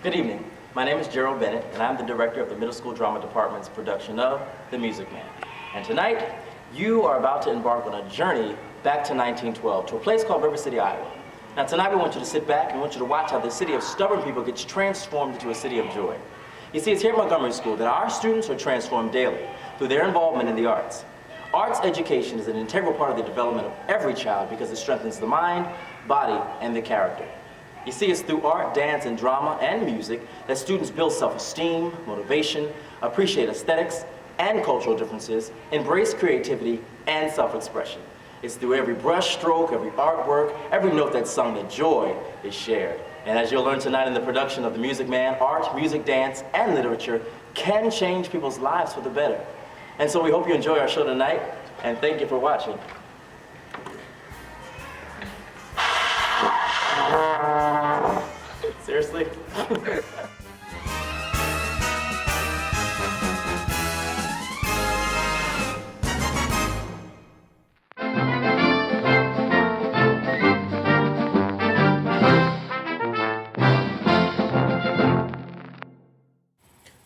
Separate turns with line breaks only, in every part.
Good evening. My name is Gerald Bennett, and I'm the director of the Middle School Drama Department's production of The Musicman. And tonight, you are about to embark on a journey back to 1912, to a place called River City, Iowa. Now tonight we want you to sit back and want you to watch how the city of stubborn people gets transformed into a city of joy. You see, it's here at Montgomery School that our students are transformed daily through their involvement in the arts. Arts education is an integral part of the development of every child because it strengthens the mind, body, and the character. You see, it's through art, dance, and drama, and music that students build self-esteem, motivation, appreciate aesthetics and cultural differences, embrace creativity and self-expression. It's through every brush stroke, every artwork, every note that's sung that joy is shared. And as you'll learn tonight in the production of The Musicman, art, music, dance, and literature can change people's lives for the better. And so we hope you enjoy our show tonight, and thank you for watching. Seriously?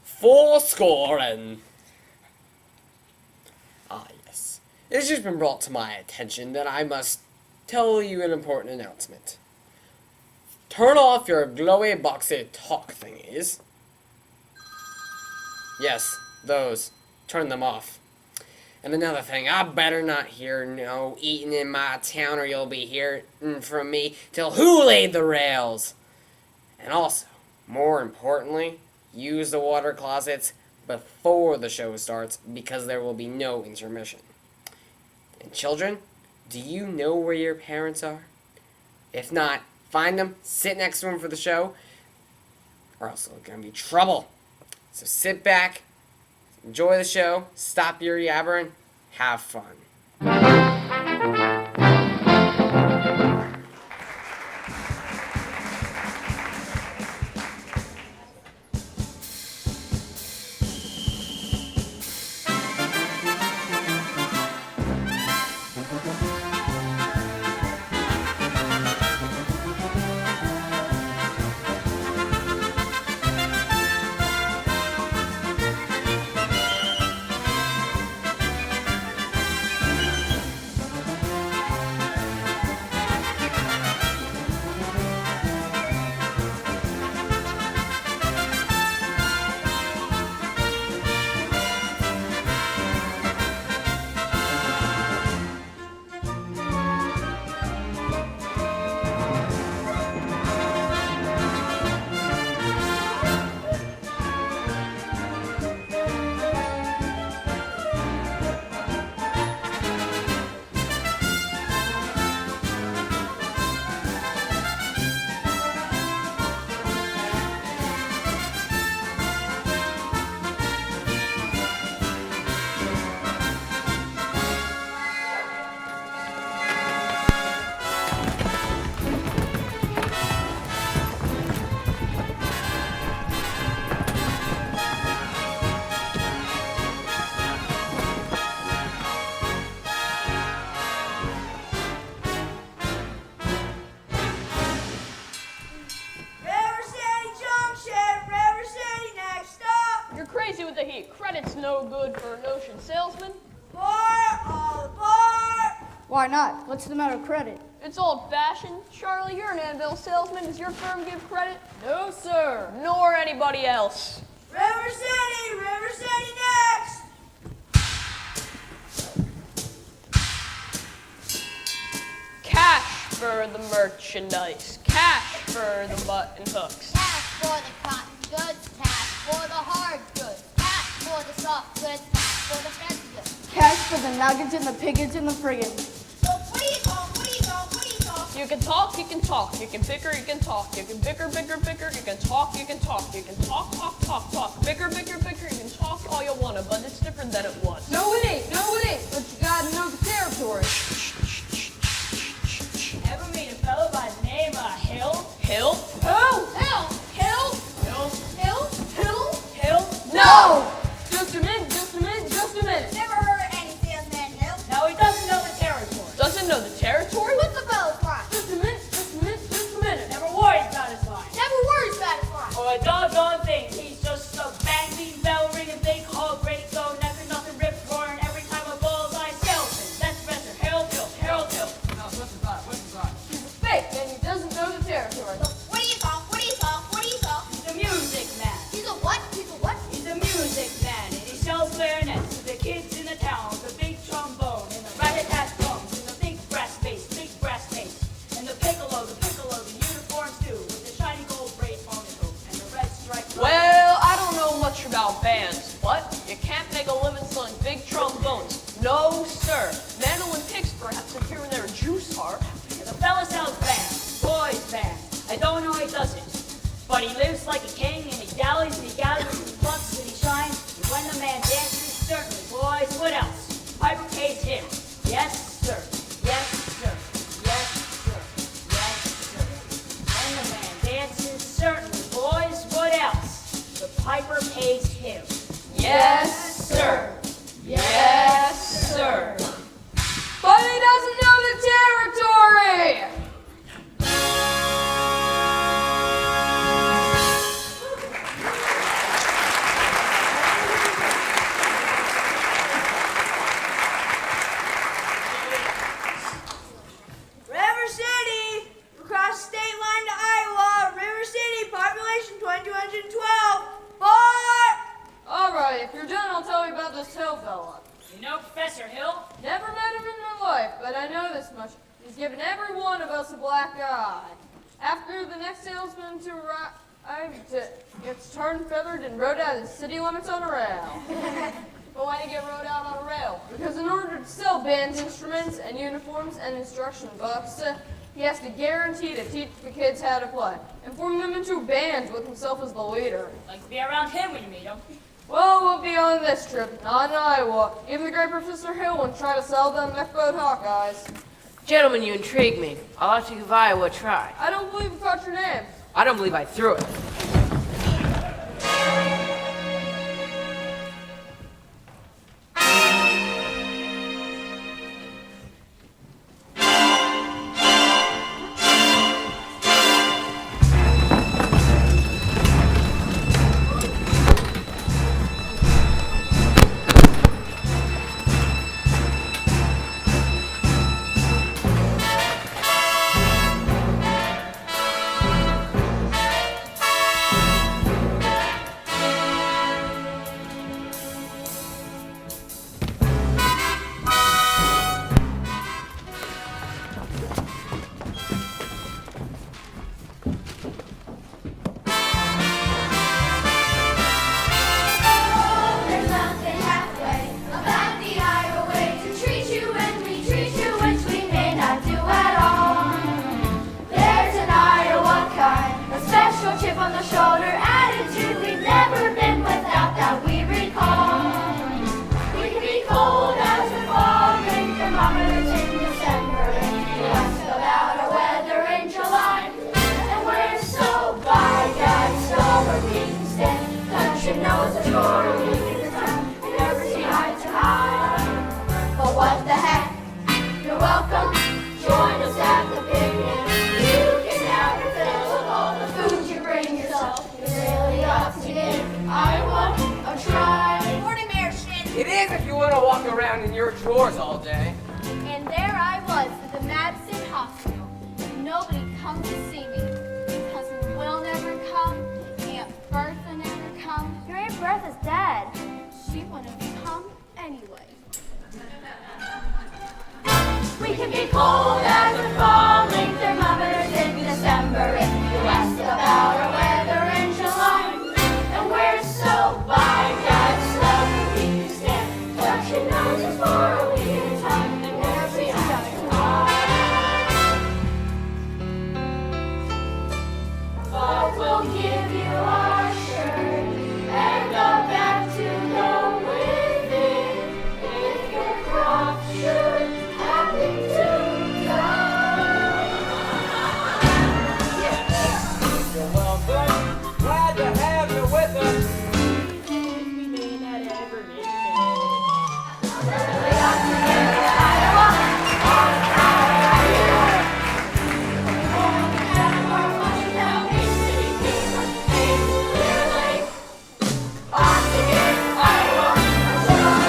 Fourscoring. Yes. It has just been brought to my attention that I must tell you an important announcement. Turn off your glowy boxy talk thingies. Yes, those. Turn them off. And another thing, I better not hear no eating in my town or you'll be hearing from me till who laid the rails. And also, more importantly, use the water closets before the show starts because there will be no intermission. And children, do you know where your parents are? If not, find them, sit next to them for the show, or else it's going to be trouble. So sit back, enjoy the show, stop your yabbering, have fun.
Why not? What's the matter with credit?
It's old-fashioned. Charlie, you're an Anvil salesman. Does your firm give credit? No, sir. Nor anybody else.
River City next!
Cash for the merchandise. Cash for the button hooks.
Cash for the cotton goods. Cash for the hard goods. Cash for the soft goods. Cash for the fancy goods.
Cash for the nuggets and the piggins and the friggins.
So please talk.
You can talk, you can talk. You can bicker, you can talk. You can bicker. You can talk, you can talk. You can talk. Bicker. You can talk all you wanna, but it's different than it was.
No, it ain't. But you gotta know the territory.
Ever meet a fellow by the name of Hill? Hill?
Who?
Hill?
No!
Just a minute.
Never heard of any salesman, Hill.
No, he doesn't know the territory. Doesn't know the territory?
What's the fellow's crime?
Just a minute. Never worries about his life.
Never worries about his crime.
Oh, I don't
just like a king, and he dallies and he gathers and he plucks and he shines. And when the man dances, certainly, boys, what else? Piper pays him. Yes, sir. Yes, sir. Yes, sir. Yes, sir. When the man dances, certainly, boys, what else? The piper pays him.
Yes, sir.
Yes, sir.
But he doesn't know the territory!
River City! Across the state line to Iowa, River City, population 2212. Boy!
Alright, if you're done, I'll tell you about this Hill fella.
You know Professor Hill?
Never met him in my life, but I know this much. He's given every one of us a black eye. After the next salesman to gets turned, feathered, and rode out of the city limits on a rail. But why did he get rode out on a rail? Because in order to sell bands, instruments, and uniforms, and instruction books, he has to guarantee to teach the kids how to play, and form them into bands with himself as the leader.
Like to be around him when you meet him.
Well, we'll be on this trip, not in Iowa. Even the great Professor Hill won't try to sell them neckboat Hawkeyes.
Gentlemen, you intrigue me. I'll have to give Iowa a try.
I don't believe I caught your name.
I don't believe I threw it.
There's nothing halfway about the Iowa way to treat you when we treat you, which we may not do at all. There's an Iowa kind, a special chip on the shoulder attitude we've never been without that we recall. We can be cold as a fall, bring thermometers in December, and ask about our weather in July. And we're so by God, so where we can stand. Don't you know it's a short week in the time, we never see eye to eye. But what the heck, you're welcome, join us at the picnic. You can have your fill of all the food you bring yourself. It's really up to give Iowa a try. Morning, Mayor Shin.
It is if you want to walk around in your drawers all day.
And there I was at the Madison Hospital. Nobody come to see me. Cousin Will never come. Aunt Bertha never come. Your Aunt Bertha's dead. She wouldn't come anyway. We can be cold as a falling thermometers in December if you ask about our weather in July. And we're so by God's love we can stand. Don't you know just for a week at a time and never see eye to eye. But we'll give you our shirt and go back to go with it if your crop should happen to die.
You're welcome. Glad to have you with us.
We may not ever make it.
We ought to give it Iowa all the time. We have our money now, Big City Fever, Big Clear Lake. Ought to give Iowa a try.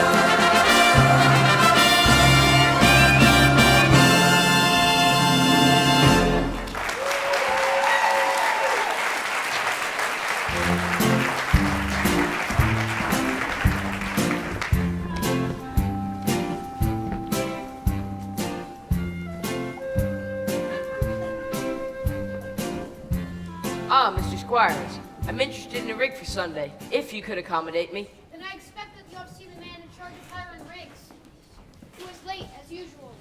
Ah, Mr. Squires. I'm interested in a rig for Sunday, if you could accommodate me.
Then I expect that you ought to see the man in charge of hiring rigs, who is late as usual.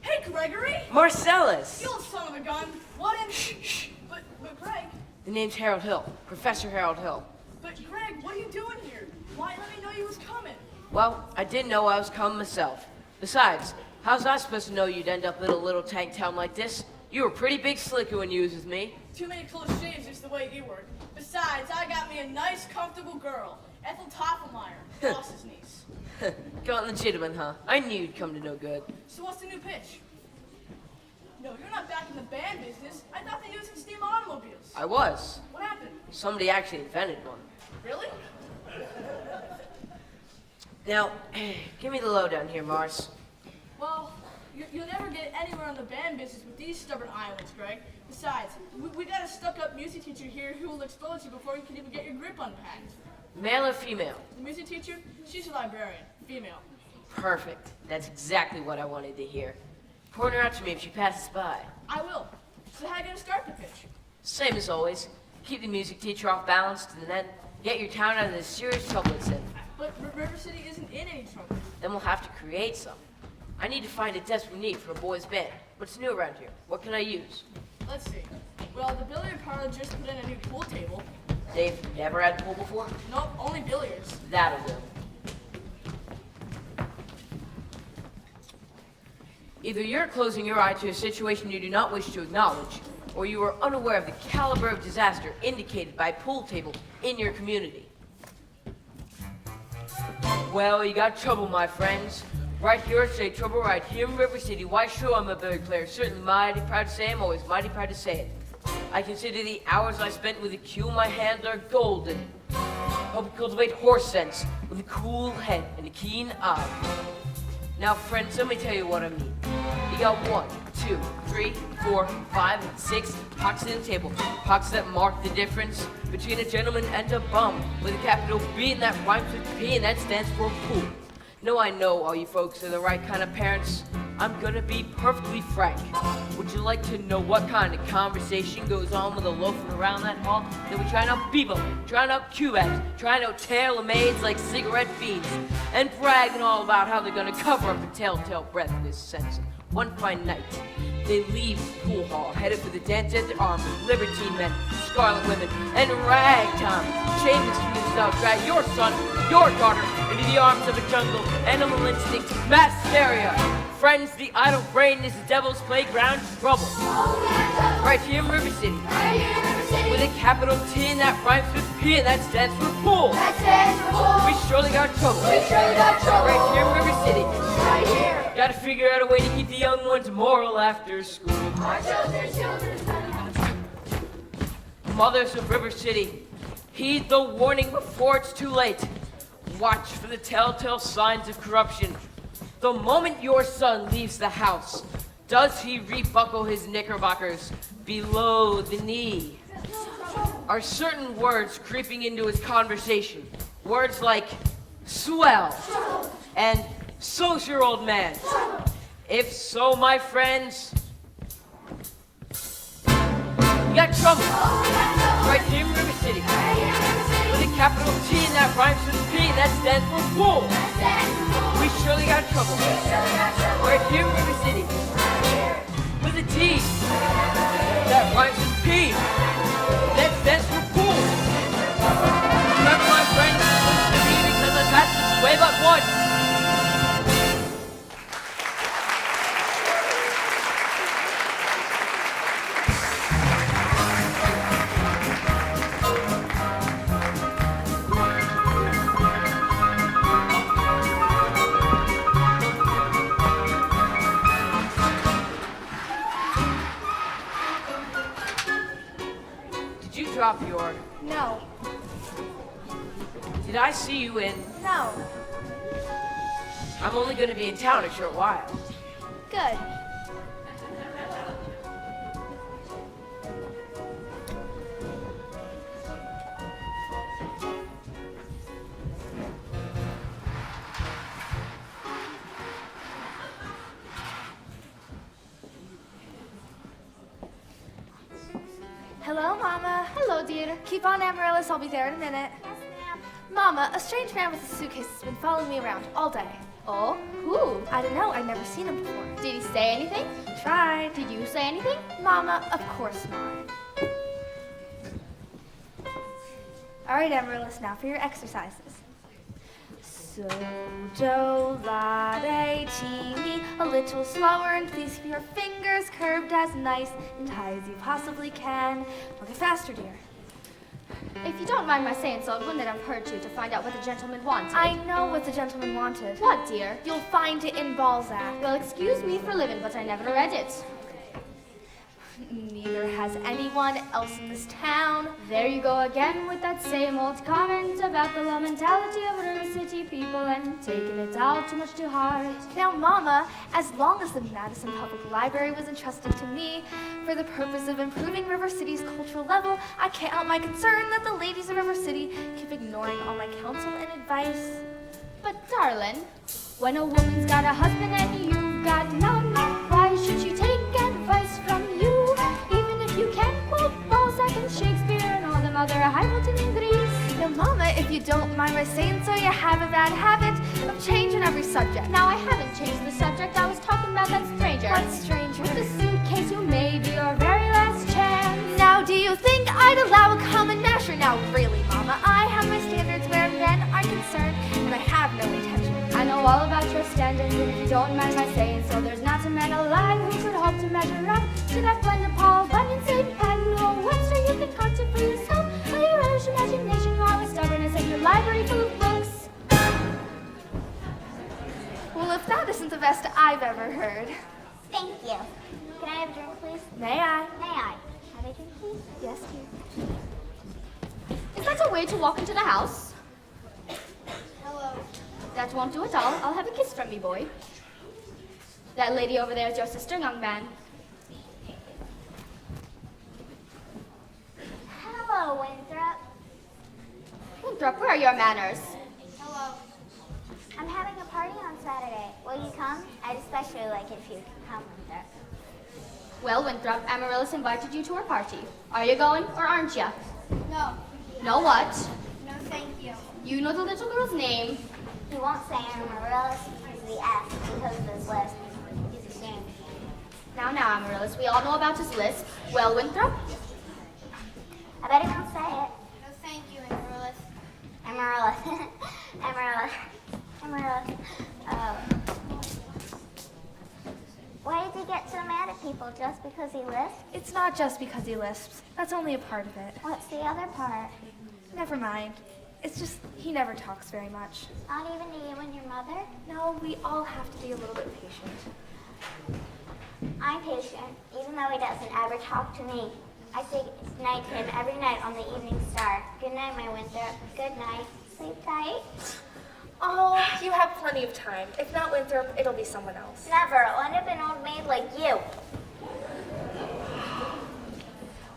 Hey, Coretta, Gregory?
Marcellus!
You old son of a gun. What in... Shh. But Greg...
The name's Harold Hill. Professor Harold Hill.
But Greg, what are you doing here? Why let me know you was coming?
Well, I didn't know I was coming myself. Besides, how's I supposed to know you'd end up in a little tank town like this? You were pretty big slicker when you was with me.
Too many close shaves is the way you work. Besides, I got me a nice, comfortable girl. Ethel Toffelmeyer, boss's niece.
Got legitimate, huh? I knew you'd come to no good.
So what's the new pitch? No, you're not back in the band business. I thought they used some steam automobiles.
I was.
What happened?
Somebody actually invented one.
Really?
Now, give me the lowdown here, Mars.
Well, you'll never get anywhere in the band business with these stubborn islands, Greg. Besides, we got a stuck-up music teacher here who will expose you before you can even get your grip unpacked.
Male or female?
The music teacher? She's a librarian. Female.
Perfect. That's exactly what I wanted to hear. Point her out to me if she passes by.
I will. So how are you going to start the pitch?
Same as always. Keep the music teacher off balanced and then get your town out of the serious trouble it's in.
But River City isn't in any trouble.
Then we'll have to create some. I need to find a desperate need for a boys' band. What's new around here? What can I use?
Let's see. Well, the billiard parlor just put in a new pool table.
They've never had pool before?
Nope, only billiards.
That'll do. Either you're closing your eye to a situation you do not wish to acknowledge, or you are unaware of the caliber of disaster indicated by pool tables in your community. Well, you got trouble, my friends. Right here at State Trouble, right here in River City. Why, sure, I'm a billiard player. Certainly mighty proud to say I'm always mighty proud to say it. I consider the hours I spent with a cue in my hand are golden. Help cultivate horse sense with a cool head and a keen eye. Now, friends, let me tell you what I mean. You got 1, 2, 3, 4, 5, 6 pockets in the table. Pockets that mark the difference between a gentleman and a bum, with a capital B and that rhymes with P and that stands for pool. No, I know all you folks are the right kind of parents. I'm gonna be perfectly frank. Would you like to know what kind of conversation goes on with a loafing around that hall? Then we trying out bebop, trying out cubebs, trying out tailor-mades like cigarette fiends, and bragging all about how they're gonna cover up the telltale breath of this sense. One fine night, they leave the pool hall, headed for the dance at the army, libertine men, scarlet women, and ragtime. Shameless communities now drag your son, your daughter, into the arms of a jungle, animal instinct, mass hysteria. Friends, the idle brain is the devil's playground trouble. Right here in River City. With a capital T and that rhymes with P and that stands for pool. We surely got trouble. Right here in River City. Gotta figure out a way to keep the young ones moral after school. Mothers of River City, heed the warning before it's too late. Watch for the telltale signs of corruption. The moment your son leaves the house, does he rebuckle his knickerbockers below the knee? Are certain words creeping into his conversation? Words like swell and so's your old man. If so, my friends, you got trouble. Right here in River City. With a capital T and that rhymes with P and that stands for pool. We surely got trouble. Right here in River City. With a T that rhymes with P that stands for pool. Remember, my friends, listen to me because I've passed this way but once. Drop your...
No.
Did I see you in...
No.
I'm only going to be in town a short while.
Good. Hello, Mama.
Hello, dear. Keep on, Amaryllis. I'll be there in a minute.
Yes, ma'am.
Mama, a strange man with a suitcase has been following me around all day. Oh, who? I don't know. I've never seen him before.
Did he say anything?
Tried.
Did you say anything?
Mama, of course not. All right, Amaryllis, now for your exercises. So, do, la, de, ti, mi, a little slower, and please keep your fingers curved as nice and high as you possibly can. Okay, faster, dear.
If you don't mind my saying so, it wouldn't have hurt you to find out what the gentleman wanted.
I know what the gentleman wanted.
What, dear?
You'll find it in Balzac.
Well, excuse me for living, but I never read it.
Neither has anyone else in this town.
There you go again with that same old comment about the low mentality of River City people and taking it all too much to heart.
Now, Mama, as long as the Madison Public Library was entrusted to me for the purpose of improving River City's cultural level, I can't help my concern that the ladies of River City keep ignoring all my counsel and advice.
But darling, when a woman's got a husband and you've got none, why should she take advice from you? Even if you can't quote Balzac and Shakespeare and all them other Hamilton in Greece.
Now, Mama, if you don't mind my saying so, you have a bad habit of changing every subject.
Now I haven't changed the subject. I was talking about that stranger.
What stranger?
With the suitcase who may be your very last chance.
Now, do you think I'd allow a common masher? Now, really, Mama, I have my standards where men are concerned, and I have no intention.
I know all about your standards, and if you don't mind my saying so, there's not a man alive who could hope to measure up to that blend of Paul Bunyan, St. Patton, or Webster. You can concoct it for yourself by your Irish imagination, or with stubbornness and your library full of books.
Well, if that isn't the best I've ever heard.
Thank you. Can I have a drink, please?
May I?
May I? Have a drink, please?
Yes, dear.
Is that a way to walk into the house?
Hello.
That won't do at all. I'll have a kiss from me, boy. That lady over there is your sister, young man.
Hello, Winthrop.
Winthrop, where are your manners?
Hello. I'm having a party on Saturday. Will you come? I'd especially like it if you could come, Winthrop.
Well, Winthrop, Amaryllis invited you to her party. Are you going or aren't you?
No.
Know what?
No, thank you.
You know the little girl's name.
He won't say Amaryllis because we asked because of his list. He's ashamed.
Now, Amaryllis, we all know about his lisp. Well, Winthrop?
I bet he won't say it.
No, thank you, Amaryllis.
Amaryllis. Amaryllis. Amaryllis. Why did he get so mad at people just because he lisps?
It's not just because he lisps. That's only a part of it.
What's the other part?
Never mind. It's just he never talks very much.
Not even to you and your mother?
No, we all have to be a little bit patient.
I'm patient, even though he doesn't ever talk to me. I say night to him every night on the Evening Star. Good night, my Winthrop. Good night. Sleep tight.
Oh, you have plenty of time. If not Winthrop, it'll be someone else.
Never. I'll end up an old maid like you.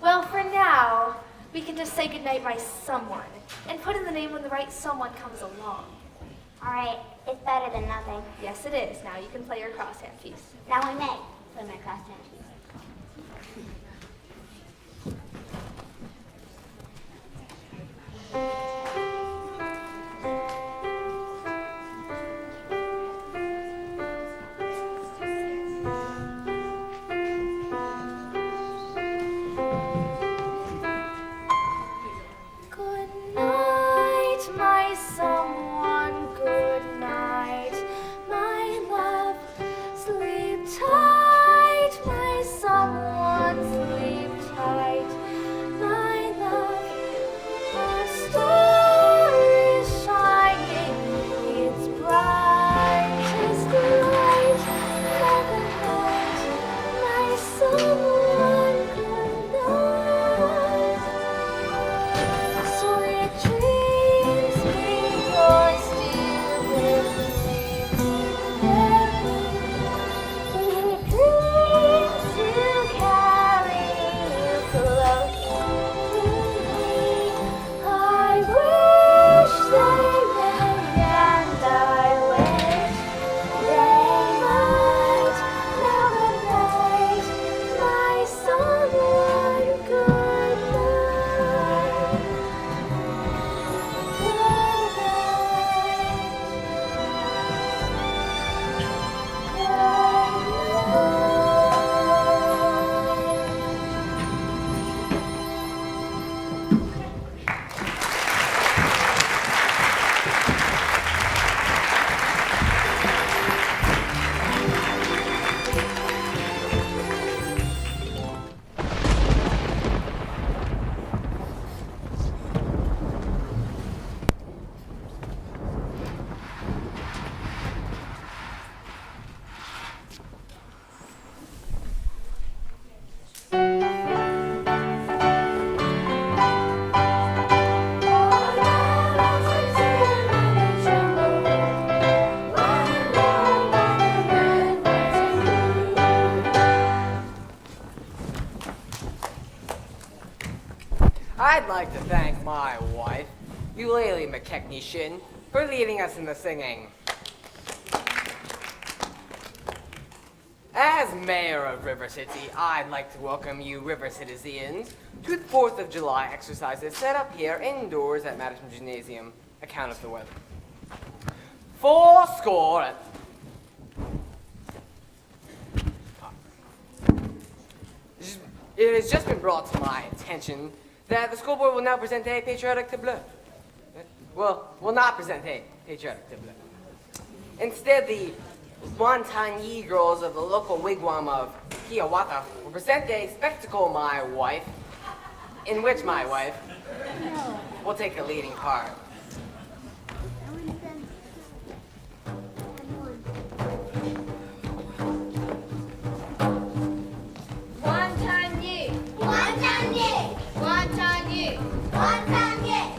Well, for now, we can just say goodnight by someone and put in the name when the right someone comes along.
All right. It's better than nothing.
Yes, it is. Now you can play your crosshand piece.
Now I may play my crosshand piece.
Good night, my someone. Good night, my love. Sleep tight, my someone. Sleep tight, my love. The star is shining, its brightest light. Good night, my someone. Good night. Sweet dreams,
Willie McKechnie Shin, for leading us in the singing. As mayor of River City, I'd like to welcome you River Citizens to the 4th of July exercises set up here indoors at Madison Gymnasium. Account of the weather. 4 score. It has just been brought to my attention that the school board will now present a patriotic tableau. Well, will not present a patriotic tableau. Instead, the Montagny girls of the local wigwam of Hiawatha will present a spectacle, my wife, in which my wife will take a leading part.
Montagny.
Montagny.
Montagny.
Montagny.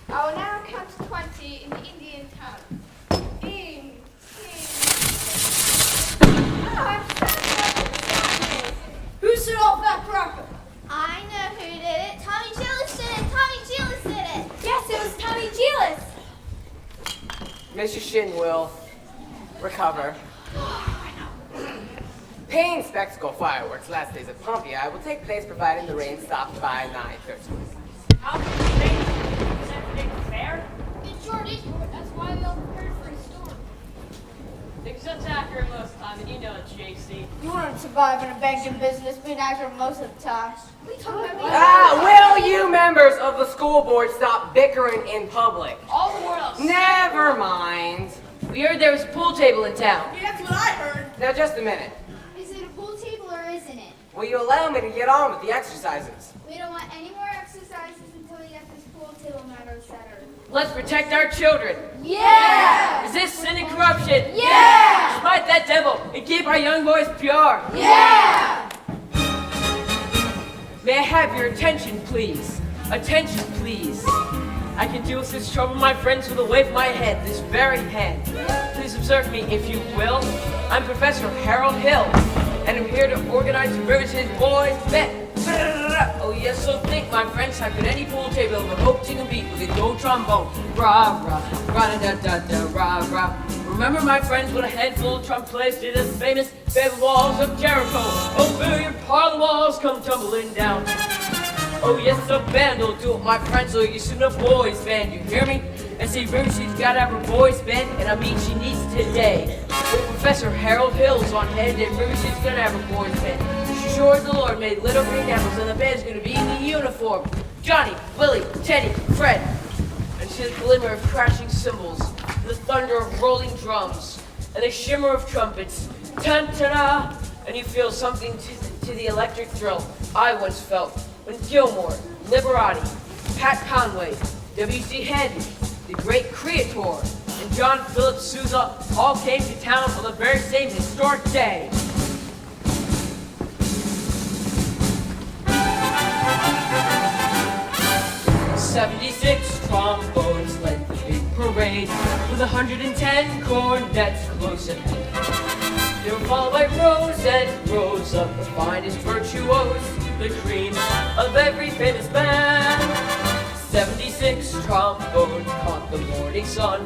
I will now count to 20 in the Indian tongue.
Who set off that cracker?
I know who did it. Tommy Gillis did it. Tommy Gillis did it.
Yes, it was Tommy Gillis.
Mr. Shin will recover. Payne spectacle fireworks last days at Pompeii will take place providing the rain stops by 9:30.
How can you make it? Is everything fair?
It sure is, but that's why we all prepared for a storm.
Things that's accurate most of the time, and you know it, JC.
You wouldn't survive in a banking business being accurate most of the time.
We talking about me.
Will you members of the school board stop bickering in public?
All the world.
Never mind.
We heard there was a pool table in town.
Yeah, that's what I heard.
Now just a minute.
Is it a pool table or isn't it?
Will you allow me to get on with the exercises?
We don't want any more exercises until we get this pool table matter settled.
Let's protect our children.
Yeah!
Resist sin and corruption.
Yeah!
Fight that devil and keep our young boys pure.
Yeah!
May I have your attention, please? Attention, please. I can deal with this trouble, my friends, with a wave of my head, this very hand. Please observe me, if you will. I'm Professor Harold Hill, and I'm here to organize the River City Boys Bet. Oh yes, so think, my friends, how could any pool table ever hope to compete with a gold trombone? Rah, rah, rah, da, da, da, rah, rah. Remember, my friends, what a handful of trumpet players did at the famous Battle Walls of Jericho. Oh, billiard parlor walls come tumbling down. Oh yes, a band will do it, my friends, so you soon a boys band, you hear me? And see, River City's gotta have her boys band, and I mean she needs today. With Professor Harold Hill's on hand, and River City's gonna have her boys band. She sure as the Lord made little green apples, and the band's gonna be in the uniform. Johnny, Willie, Teddy, Fred. And see the glimmer of crashing cymbals, the thunder of rolling drums, and the shimmer of trumpets. Tan-ta-da! And you feel something to the electric thrill I once felt when Gilmore, Liberati, Pat Conway, W.C. Handy, the great Creator, and John Philip Sousa all came to town on the very same historic day. "76 trombones led the big parade, with 110 cornets close at hand. They were followed by rows and rows of the finest virtuos, the cream of every famous band. 76 trombones caught the morning sun,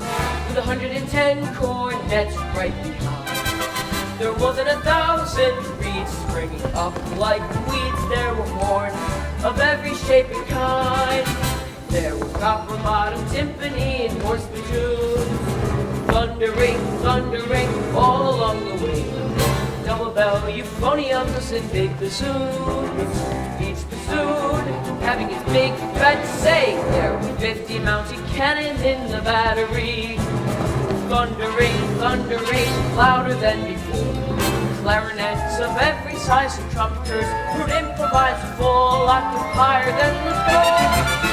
with 110 cornets right behind. There wasn't 1,000 reeds springing up like weeds. There were horns of every shape and kind. There were copper bottom timpani and horse bassoons, thundering, thundering all along the way. Double bell, euphoniums, and big bassoons. Each bassoon having its big fat say. There were 50 mounted cannon in the battery, thundering, thundering, louder than before. Clarinets of every size and trumpeters would improvise a full octave higher than the score.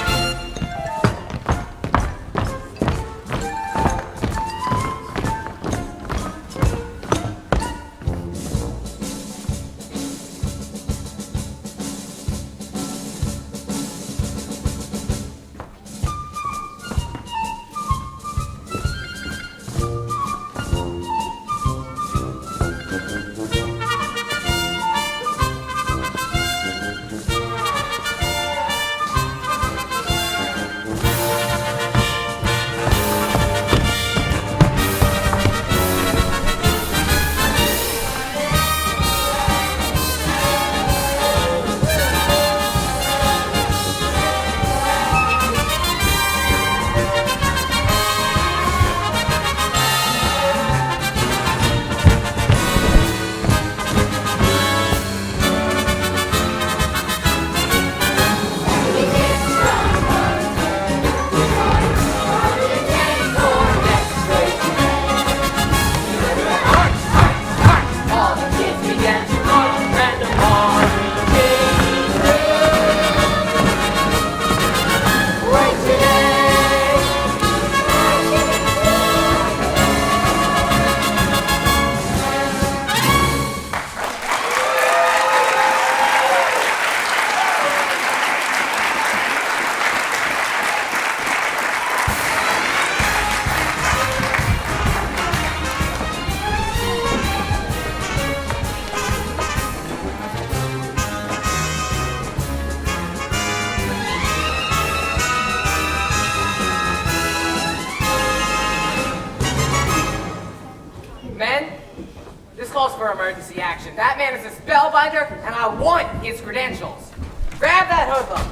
for emergency action. That man is a spellbinder, and I want his credentials. Grab that hoodlum.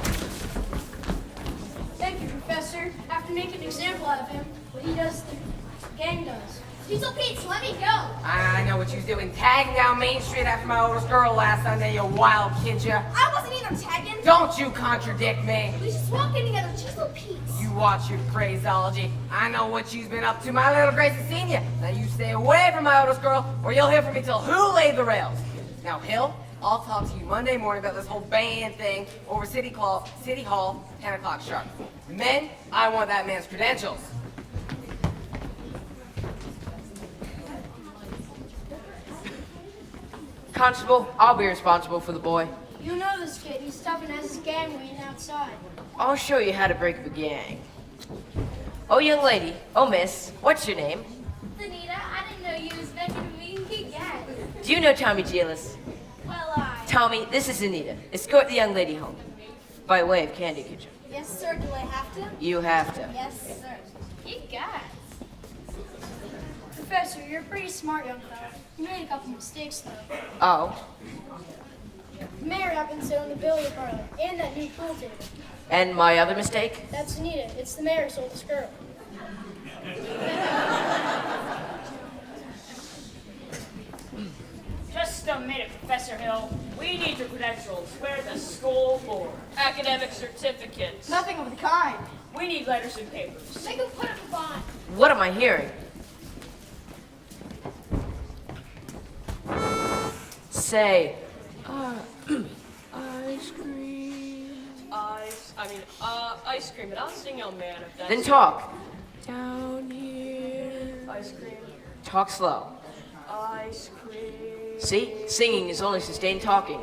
Thank you, Professor. After making an example out of him, what he does, the gang does. Diesel Pete, let me go.
I know what you was doing, tagging down Main Street after my oldest girl last Sunday, you wild kid, ya.
I wasn't even tagging.
Don't you contradict me.
We just walked in together, Diesel Pete.
You watch your phraseology. I know what you've been up to. My little Grace has seen you. Now you stay away from my oldest girl, or you'll hear from me till who laid the rails. Now, Hill, I'll talk to you Monday morning about this whole band thing over City Hall, 10 o'clock sharp. Men, I want that man's credentials.
Constable, I'll be responsible for the boy.
You know this kid. He's tough and has his gang waiting outside.
I'll show you how to break up a gang. Oh, young lady. Oh, miss. What's your name?
Anita, I didn't know you was making a mean gang.
Do you know Tommy Gillis?
Well,
Tommy, this is Anita. Escort the young lady home. By way of candy kitchen.
Yes, sir. Do I have to?
You have to.
Yes, sir. You got it. Professor, you're a pretty smart young fellow. You made a couple mistakes, though.
Oh.
The mayor happened to sit on the billiard parlor and that new pool table.
And my other mistake?
That's Anita. It's the mayor's oldest girl.
Just a minute, Professor Hill. We need your credentials. We're the school board.
Academic certificates.
Nothing of the kind.
We need letters and papers.
Make him put up a bond.
What am I hearing? Say, ice cream.
Ice cream. And I'll sing, young man, if that's...
Then talk. Down here.
Ice cream.
Talk slow.
Ice cream.
See? Singing is only sustained talking.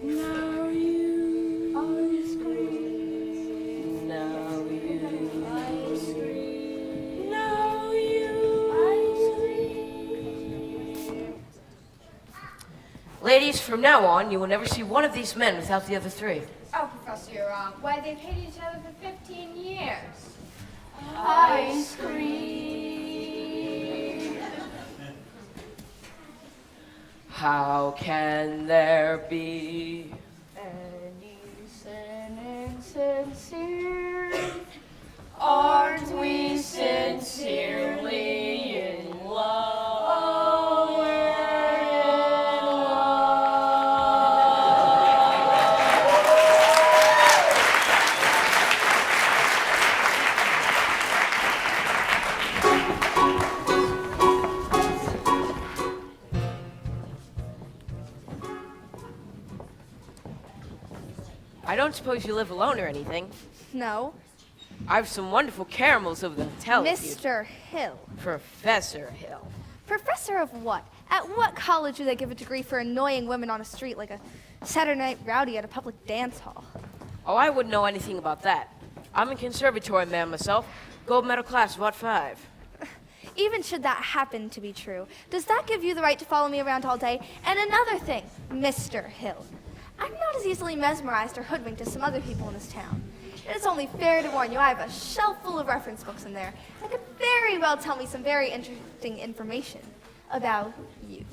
Now you. Ice cream.
Now you.
Ice cream.
Now you.
Ice cream.
Ladies, from now on, you will never see one of these men without the other three.
Oh, Professor, you're wrong. Why, they've hated each other for 15 years.
Ice cream.
How can there be
Any sin insincere?
Aren't we sincerely in love?
Oh, we're in
I don't suppose you live alone or anything.
No.
I've some wonderful caramels over the hotel. if you'd-
Mr. Hill.
Professor Hill.
Professor of what? At what college do they give a degree for annoying women on a street like a Saturday night rowdy at a public dance hall?
Oh, I wouldn't know anything about that. I'm a conservatory man myself. Gold medal class, about 5.
Even should that happen to be true, does that give you the right to follow me around all day? And another thing, Mr. Hill. I'm not as easily mesmerized or hoodwinked as some other people in this town. It is only fair to warn you I have a shelf full of reference books in there that could very well tell me some very interesting information about you.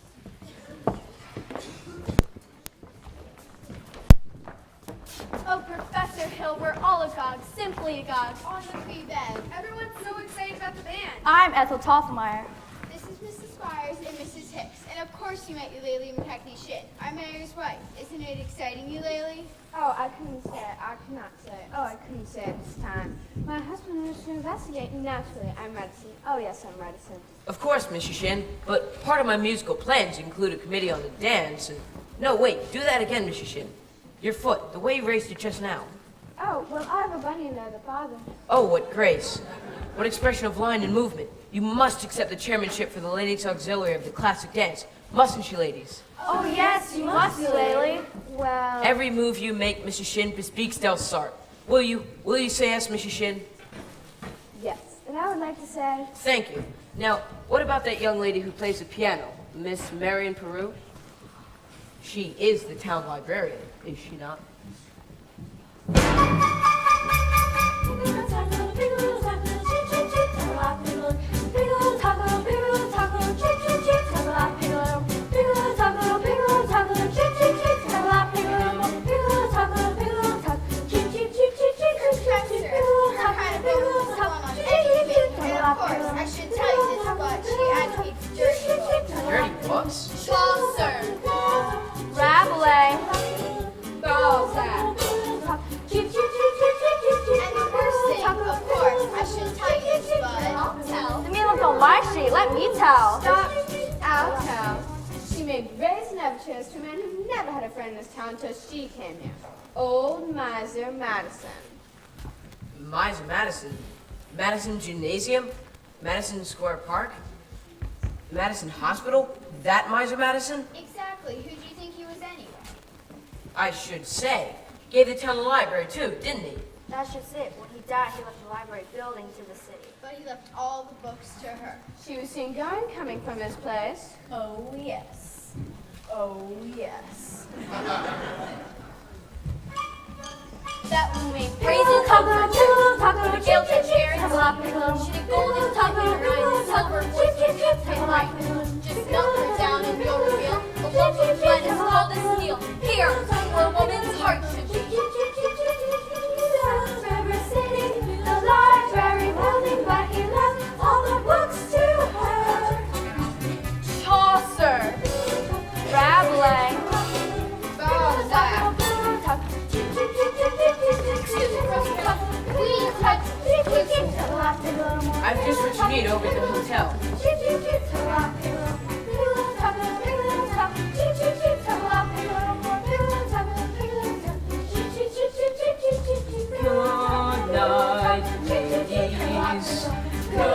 Oh, Professor Hill, we're all agog, simply agog. On the free bed. Everyone's so excited about the band.
I'm Ethel Toffmeyer.
This is Mrs. Squires and Mrs. Hicks. And of course you met Eulalie McKechnie Shinn, our mayor's wife. Isn't it exciting, Eulalie?
Oh, I couldn't say it. I could not say it. Oh, I couldn't say it this time. My husband was to investigate. Naturally, I'm reticent. Oh, yes, I'm reticent.
Of course, Mrs. Shin, but part of my musical plans include a committee on the dance and... No, wait, do that again, Mrs. Shin. Your foot, the way you raised it just now.
Oh, well, I have a bunny in there, the father.
Oh, what grace. What expression of line and movement. You must accept the chairmanship for the Ladies Auxiliary of the classic dance. Mustn't you, ladies?
Oh, yes, you must, Eulalie. Well...
Every move you make, Mrs. Shin, bespeaks Del Sart. Will you say yes, Mrs. Shin?
Yes, and I would like to say...
Thank you. Now, what about that young lady who plays the piano, Miss Marion Peru? She is the town librarian, is she not?
Big little taco,
tell.
Stop. I'll tell. She made raised never chairs to a man who never had a friend in this town until she came here. Old Miser Madison.
Miser Madison? Madison Gymnasium? Madison Square Park? Madison Hospital? That Miser Madison?
Exactly. Who do you think he was anyway?
I should say. Gave the town a library too, didn't he?
That's just it. When he died, he left the library building to the city.
But he left all the books to her.
She was seen going coming from this place.
Oh, yes. Oh, yes. That one made brazen comfort, the gilded chair and she did golden tongue in her eyes, silver voice, and light. Just melt her down and you'll reveal the love of blood is cold as steel. Here, where a woman's heart should be.
River City, the library building, but he left all the books to her.
Chaucer. Rabelais.
Balzac.
I've just what you need over at the hotel. Good night, ladies. Good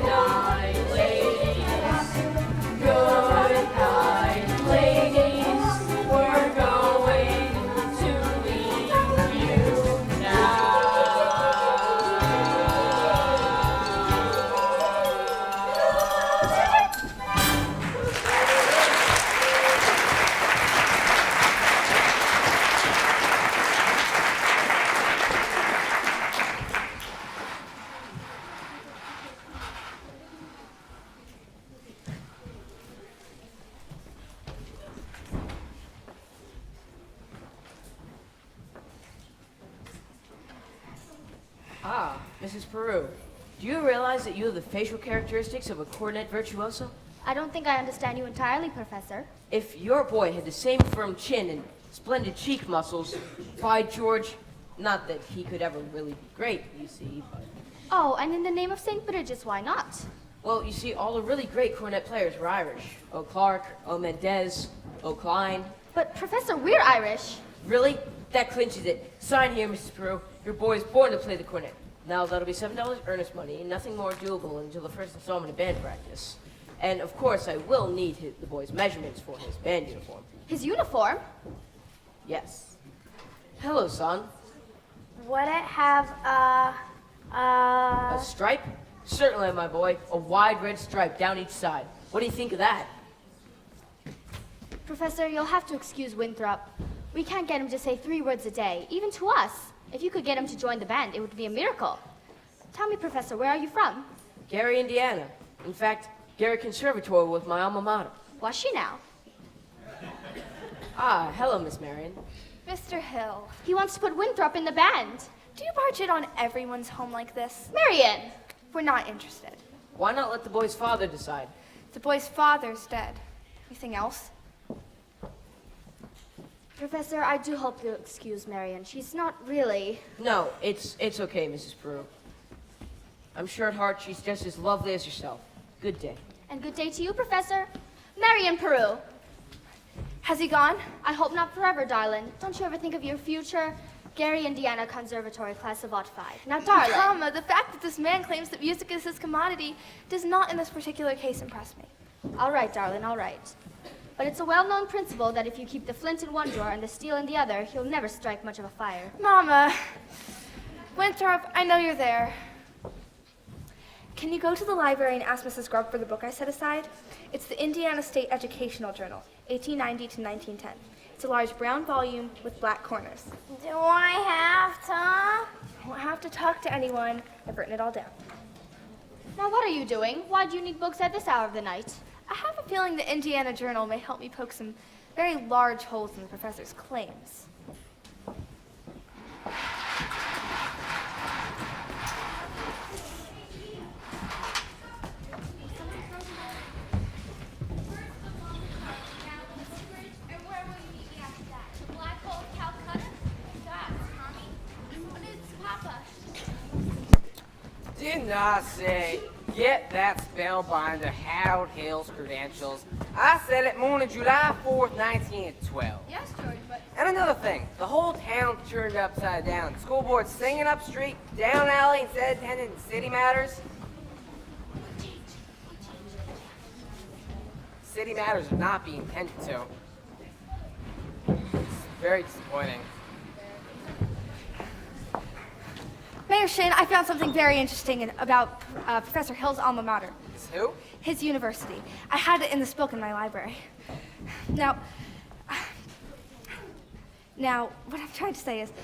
night, ladies. Good night, ladies. We're going to leave you now. Ah, Mrs. Peru, do you realize that you have the facial characteristics of a cornet virtuoso?
I don't think I understand you entirely, Professor.
If your boy had the same firm chin and splendid cheek muscles, by George, not that he could ever really be great, you see, but...
Oh, and in the name of St. Bridget's, why not?
Well, you see, all the really great cornet players were Irish. O. Clark, O. Mendez, O. Klein.
But, Professor, we're Irish.
Really? That clinches it. Sign here, Mrs. Peru. Your boy is born to play the cornet. Now, that'll be $7 earnest money, and nothing more doable until the first installment of band practice. And, of course, I will need the boy's measurements for his band uniform.
His uniform?
Yes. Hello, son.
Would it have,
A stripe? Certainly, my boy. A wide red stripe down each side. What do you think of that?
Professor, you'll have to excuse Winthrop. We can't get him to say 3 words a day, even to us. If you could get him to join the band, it would be a miracle. Tell me, Professor, where are you from?
Gary, Indiana. In fact, Gary Conservatory was my alma mater.
Was she now?
Ah, hello, Miss Marion.
Mr. Hill,
He wants to put Winthrop in the band.
do you barge in on everyone's home like this?
Marion!
We're not interested.
Why not let the boy's father decide?
The boy's father's dead. Anything else?
Professor, I do hope you'll excuse Marion. She's not really...
No, it's okay, Mrs. Peru. I'm sure at heart she's just as lovely as yourself. Good day.
And good day to you, Professor. Marion Peru.
Has he gone?
I hope not forever, darling. Don't you ever think of your future? Gary, Indiana Conservatory, class of '05. Now, darling.
Mama, the fact that this man claims that music is his commodity does not in this particular case impress me.
All right, darling, all right. But it's a well-known principle that if you keep the flint in one drawer and the steel in the other, you'll never strike much of a fire.
Mama, Winthrop, I know you're there. Can you go to the library and ask Mrs. Grubb for the book I set aside? It's the Indiana State Educational Journal, 1890 to 1910. It's a large brown volume with black corners.
Do I have to?
You won't have to talk to anyone. I've written it all down.
Now, what are you doing? Why do you need books at this hour of the night?
I have a feeling the Indiana Journal may help me poke some very large holes in the professor's claims.
Didn't I say get that spellbinder Harold Hill's credentials. I said it morning July 4th, 1912.
Yes, George, but
And another thing, the whole town turned upside down. The school board singing up street, down alley, instead of attending city matters. City matters are not being tended to. It's very disappointing.
Mayor Shin, I found something very interesting about Professor Hill's alma mater.
Is who?
His university. I had it in this book in my library. Now, what I'm trying to say is, it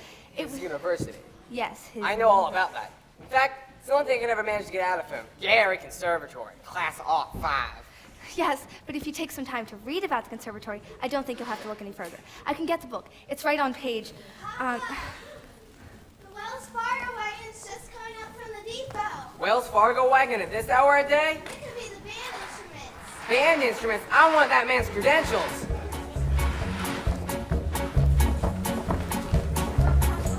His
was,
university.
yes, his.
I know all about that. In fact, it's the only thing I could ever manage to get out of him. Gary Conservatory, class Auk 5.
Yes, but if you take some time to read about the conservatory, I don't think you'll have to look any further. I can get the book. It's right on page.
The Wells Fargo wagon's just coming up from the depot.
Wells Fargo wagon at this hour a day?
It could be the band instruments.
Band instruments? I want that man's credentials.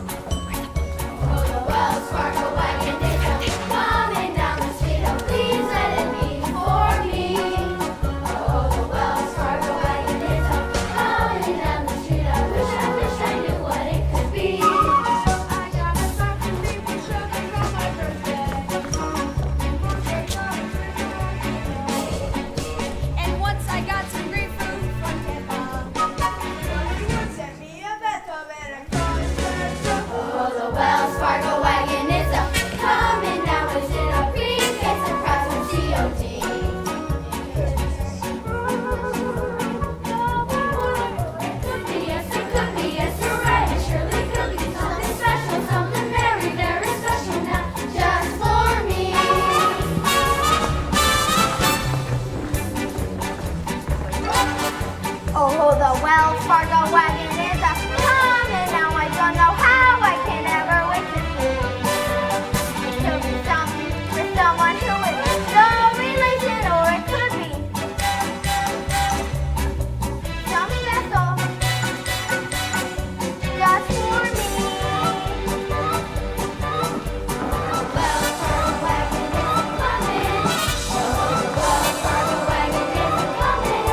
Oh, the Wells Fargo wagon is coming down the street. Oh, please let it be for me. Oh, the Wells Fargo wagon is coming down the street. I wish I knew what it could be. I got a something people sugar on my birthday.
And once I got some grapefruit from Tampa.
Send me a Beethoven and concert. Oh, the Wells Fargo wagon is coming down the street. A briefcase and prize from COT. Could be yes, you're right. It surely could be something special, something very, very special now, just for me. Oh, the Wells Fargo wagon is coming now. I don't know how I can ever wait to see. It could be something for someone who is no relation, or it could be something special just for me. Wells Fargo wagon is coming. Oh, the Wells Fargo wagon is coming.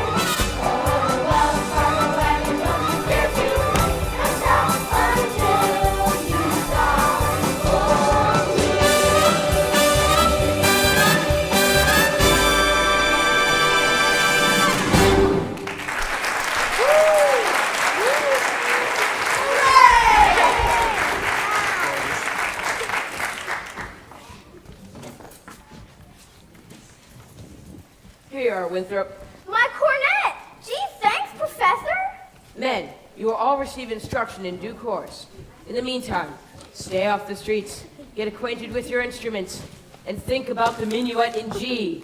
Wells Fargo wagon, don't you dare to come down until you stop for me.
Here you are, Winthrop.
My cornet! Gee, thanks, Professor!
Men, you will all receive instruction in due course. In the meantime, stay off the streets, get acquainted with your instruments, and think about the minuet in G.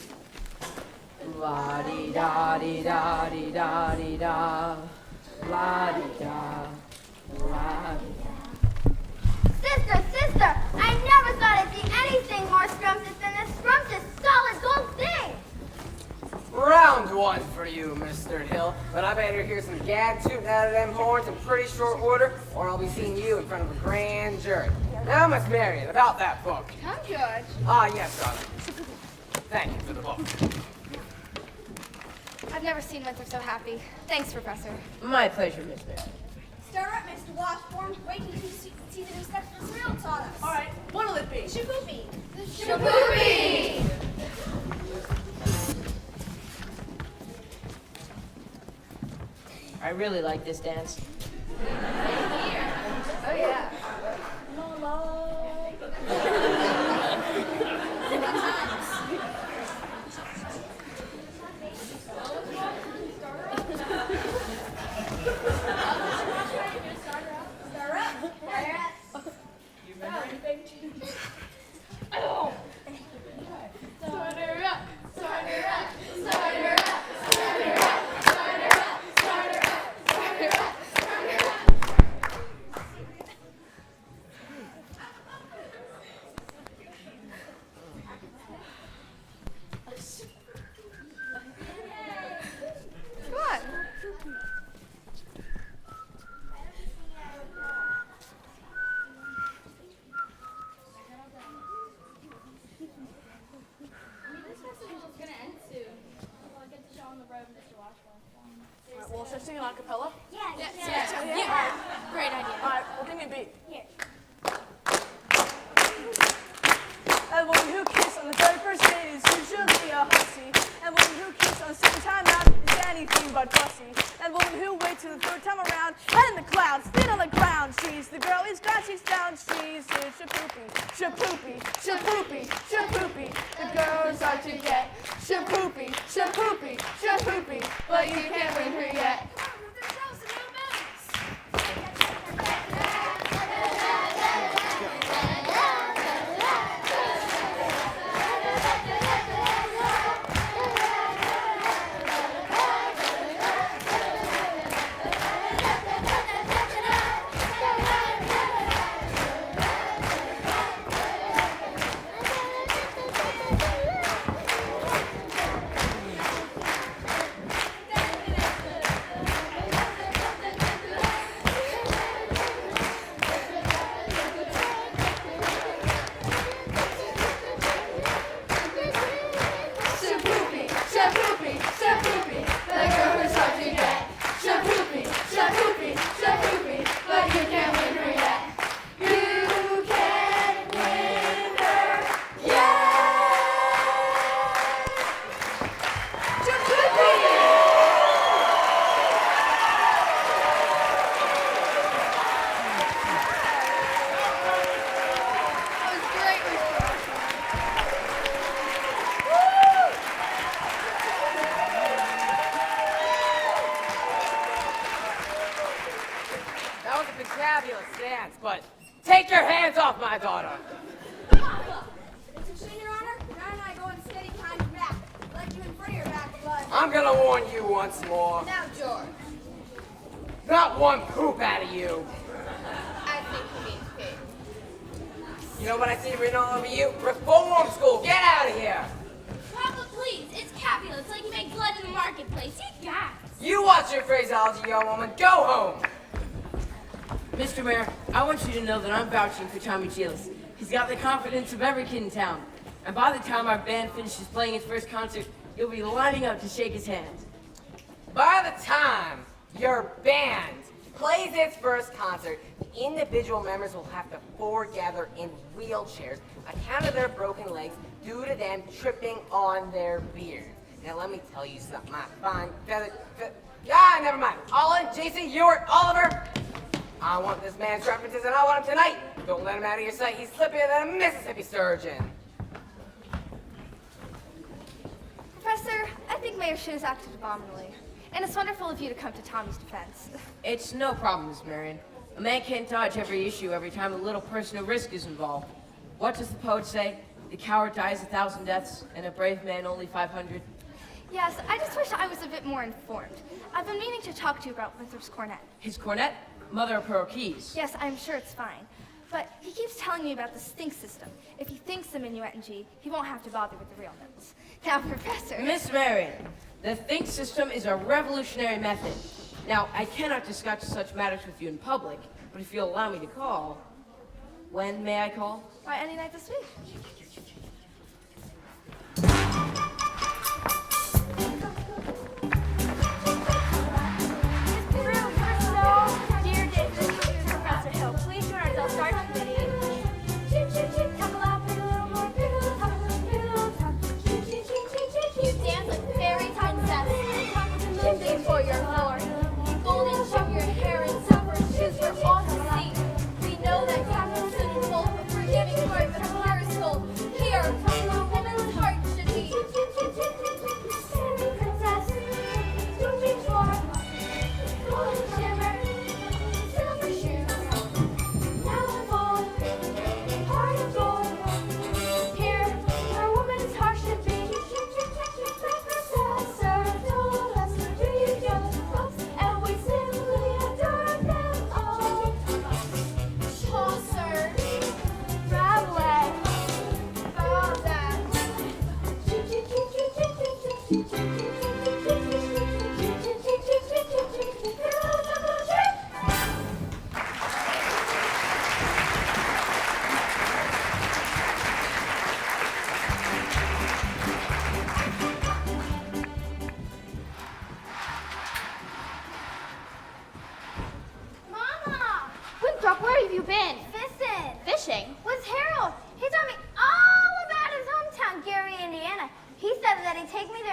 La-di-da-di-da-di-da-di-da. La-di-da. La-di-da.
Sister, I never thought I'd see anything more scrumptious than this scrumptious solid gold thing!
Round one for you, Mr. Hill. But I better hear some gad tooting out of them horns in pretty short order, or I'll be seeing you in front of a grand jury. Now, Miss Marion, about that book.
come, George.
Ah, yes, darling. Thank you for the book.
I've never seen Winthrop so happy. Thanks, Professor.
My pleasure, Miss Mary.
Stir up, Mr. Washburn. Wait till you see the new stuff the cereal taught us.
All right, what'll it be?
Shaboopy.
Shaboopy!
I really like this dance.
Oh, yeah. start singing a cappella?
Yeah. Great idea.
All right, well, give me a beat.
Here.
A woman who kissed on the very first date is usually a hussy. And a woman who kissed on the second time out is anything but fussy. And a woman who waits till the third time around, head in the clouds, feet on the ground. She's the girl, he's glad she's down. She's shapoopy, shapoopy, shapoopy, shapoopy. The girls are to get shapoopy, shapoopy, shapoopy. But you can't win her yet.
Fabulous dance, but take your hands off my daughter.
It's a shame, Your Honor. Your Honor and I go in steady time and back. Like you in front of your back, but...
I'm gonna warn you once more.
Now, George.
Not one poop out of you.
I think he means pig.
You know what I see written all over you? Reform school. Get out of here.
Papa, please. It's Capulet. It's like you make blood in the marketplace. You guys.
You watch your phraseology, young woman. Go home.
Mr. Mayor, I want you to know that I'm vouching for Tommy Gillis. He's got the confidence of every kid in town. And by the time our band finishes playing its first concert, you'll be lining up to shake his hand.
By the time your band plays its first concert, the individual members will have to foregather in wheelchairs, account of their broken legs due to them tripping on their beard. Now let me tell you something, my fine feathered... never mind. Olin, JC, Ewart, Oliver. I want this man's references and I want him tonight. Don't let him out of your sight. He's slippier than a Mississippi sturgeon.
Professor, I think Mayor Shin has acted abominably. And it's wonderful of you to come to Tommy's defense.
It's no problem, Miss Marion. A man can't dodge every issue every time a little personal risk is involved. What does the poet say? The coward dies 1,000 deaths, and a brave man only 500.
Yes, I just wish I was a bit more informed. I've been meaning to talk to you about Winthrop's cornet.
His cornet? Mother of pearl keys.
Yes, I'm sure it's fine. But he keeps telling me about this think system. If he thinks the minuet in G, he won't have to bother with the real notes. Now, Professor...
Miss Marion, the think system is a revolutionary method. Now, I cannot discuss such matters with you in public, but if you'll allow me to call, when may I call?
Why, any night this week.
For your Lord, golden from your hair and silver shoes for all to see. We know that Captain Soon is bold, but forgiving heart, but pure as gold. Here,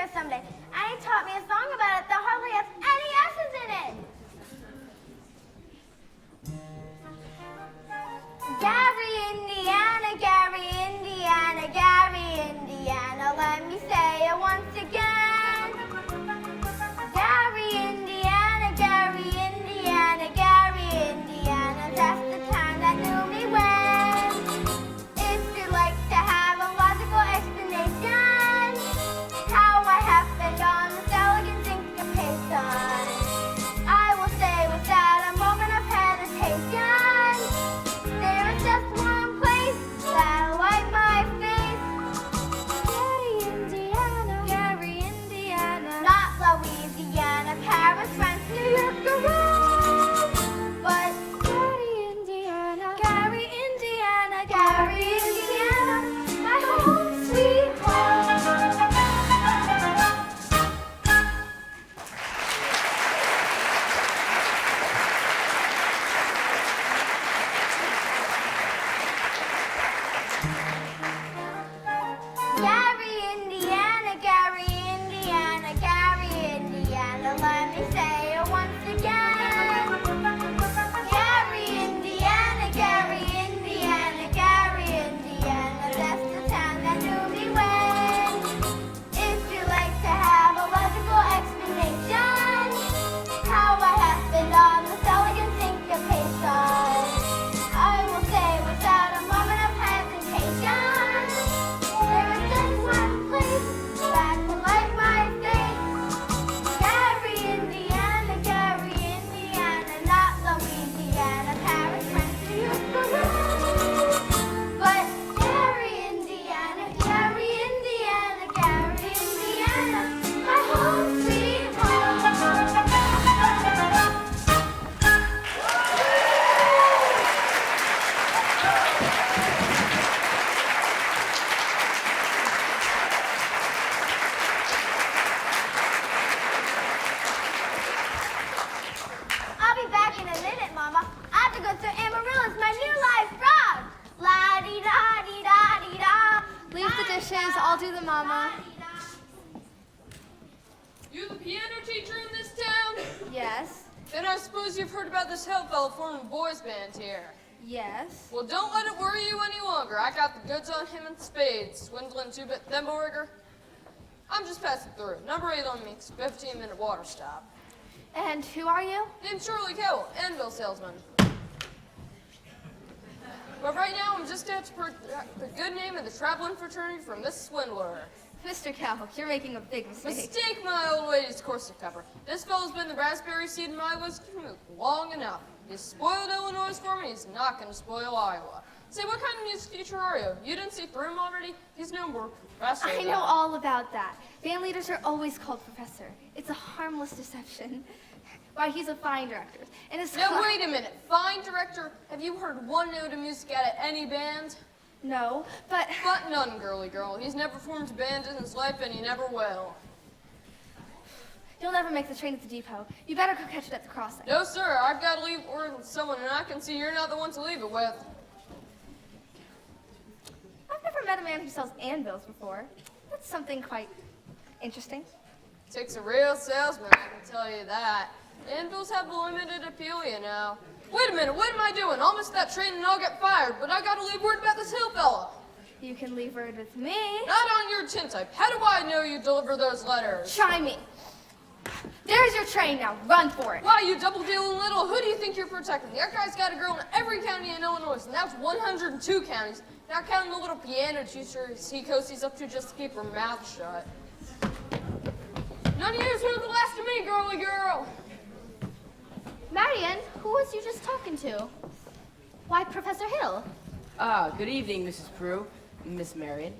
here someday. And he taught me a song about it that hardly has any S's in it. Gary, Indiana, Gary, Indiana, Gary, Indiana. Let me say it once again. Gary, Indiana, Gary, Indiana, Gary, Indiana. That's the time that knew me when. If you'd like to have a logical explanation, how I happened on this elegant syncopation, I will say without a moment of hesitation, there is just one place that'll light my face. Gary, Indiana. Gary, Indiana. Not Louisiana, Paris, France, New York, or Rome. But Gary, Indiana. Gary, Indiana. Gary, Indiana. My home, sweet home. Gary, Indiana, Gary, Indiana, Gary, Indiana. Let me say it once again. Gary, Indiana, Gary, Indiana, Gary, Indiana. That's the town that knew me when. If you like to have a logical explanation, how I happened on this elegant syncopation, I will say without a moment of hesitation, there is just one place that can light my face. Gary, Indiana, Gary, Indiana, not Louisiana, Paris, France, New York, or Rome. But Gary, Indiana, Gary, Indiana, Gary, Indiana, my home, sweet home. I'll be back in a minute, Mama. I have to go through Amarillo's My New Life frog. La-dee-da-dee-da-dee-da.
Leave the dishes, I'll do the mama.
You the piano teacher in this town?
Yes,
Then I suppose you've heard about this hillfellow forming a boys band here.
yes.
Well, don't let it worry you any longer. I got the goods on him in spades. Swindling two-bit thimble rigger. I'm just passing through. Number 8 on me, 15-minute water stop.
And who are you?
Name's Shirley Cowell, anvil salesman. But right now, I'm just out to the good name of the traveling fraternity from this swindler.
Mr. Cow, you're making a big mistake.
Mistake, my old lady's corset cover. This fellow's been the raspberry seed in my whiskey for long enough. He's spoiled Illinois for me, he's not going to spoil Iowa. Say, what kind of music teacher are you? You didn't see through him already? He's no more professor.
I know all about that. Band leaders are always called professor. It's a harmless deception. Why, he's a fine director. And his
Now, wait a minute. Fine director, have you heard one note of music out of any band?
No, but...
But none, girly girl. He's never formed a band in his life, and he never will.
You'll never make the train at the depot. You better go catch it at the crossing.
No, sir. I've got to leave word with someone, and I can see you're not the one to leave it with.
I've never met a man who sells anvils before. That's something quite interesting.
Takes a real salesman, I can tell you that. Anvils have a limited appeal, you know. Wait a minute, what am I doing? I'll miss that train and I'll get fired, but I gotta leave word about this hill fella.
You can leave word with me.
Not on your tintype. How do I know you deliver those letters?
Try me. There's your train now. Run for it.
Why, you double-dealing little, who do you think you're protecting? That guy's got a girl in every county in Illinois, and that's 102 counties. Not counting the little piano teacher he coasties up to just to keep her mouth shut. None of you's heard the last of me, girly girl.
Marion, who was you just talking to? Why, Professor Hill.
Good evening, Mrs. Prue, Miss Marion.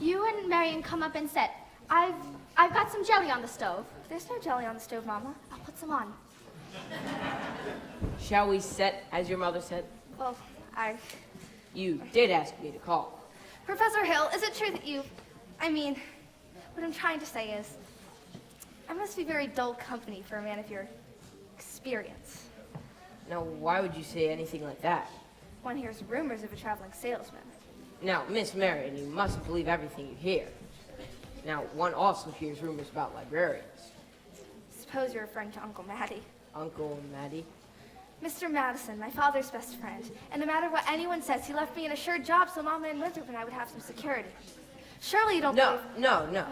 You and Marion come up and sit. I've got some jelly on the stove.
There's no jelly on the stove, Mama.
I'll put some on.
Shall we set, as your mother said?
Well,
You did ask me to call.
Professor Hill, is it true that what I'm trying to say is, I must be very dull company for a man of your experience.
Now, why would you say anything like that?
One hears rumors of a traveling salesman.
Now, Miss Marion, you mustn't believe everything you hear. Now, one also hears rumors about librarians.
Suppose you're referring to Uncle Matty.
Uncle Matty.
Mr. Madison, my father's best friend. And no matter what anyone says, he left me an assured job so Mama and Winthrop and I would have some security. Surely you don't
No,
believe...
no.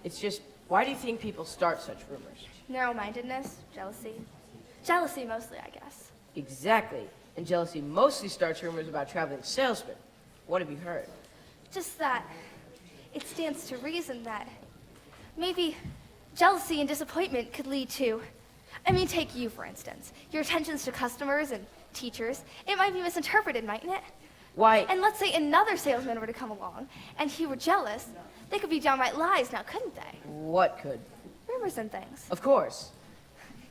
It's just, why do you think people start such rumors?
Narrow-mindedness, jealousy. Jealousy mostly, I guess.
Exactly. And jealousy mostly starts rumors about traveling salesmen. What have you heard?
Just that it stands to reason that maybe jealousy and disappointment could lead to... I mean, take you, for instance. Your attentions to customers and teachers. It might be misinterpreted, mightn't it?
Why?
And let's say another salesman were to come along, and he were jealous. They could be downright lies now, couldn't they?
What could?
Rumors and things.
Of course.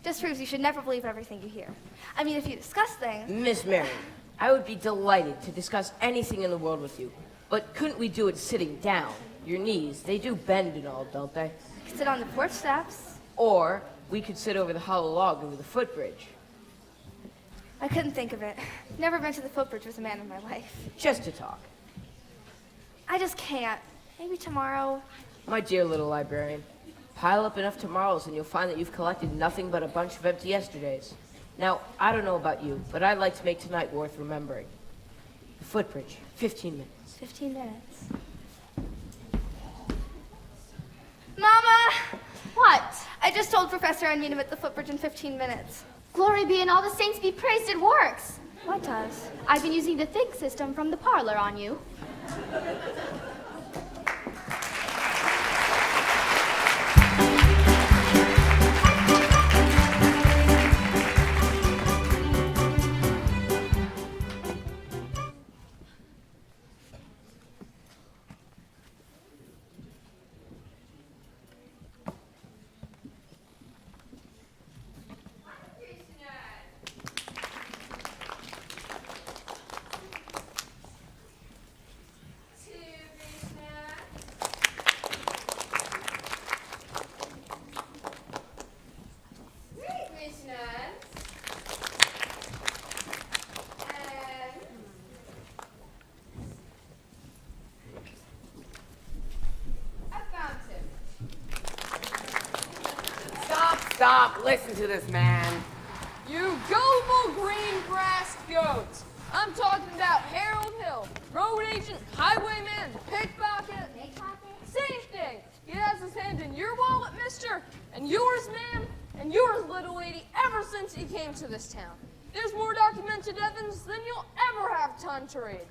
Just proves you should never believe everything you hear. I mean, if you discuss things...
Miss Marion, I would be delighted to discuss anything in the world with you. But couldn't we do it sitting down? Your knees, they do bend and all, don't they?
You could sit on the porch steps.
Or we could sit over the hollow log over the footbridge.
I couldn't think of it. Never been to the footbridge with a man in my life.
Just to talk.
I just can't. Maybe tomorrow.
My dear little librarian, pile up enough tomorrows and you'll find that you've collected nothing but a bunch of empty yesterdays. Now, I don't know about you, but I'd like to make tonight worth remembering. The footbridge, 15 minutes.
15 minutes. Mama!
What?
I just told Professor I'd meet him at the footbridge in 15 minutes.
Glory be and all the saints be praised, it works.
What does?
I've been using the think system from the parlor on you.
Stop, listen to this man.
You gullible green-grassed goats! I'm talking about Harold Hill, road agent, highwayman, pickpocket. Same thing. He has his hand in your wallet, mister, and yours, ma'am, and yours, little lady, ever since he came to this town. There's more documented evidence than you'll ever have time to read.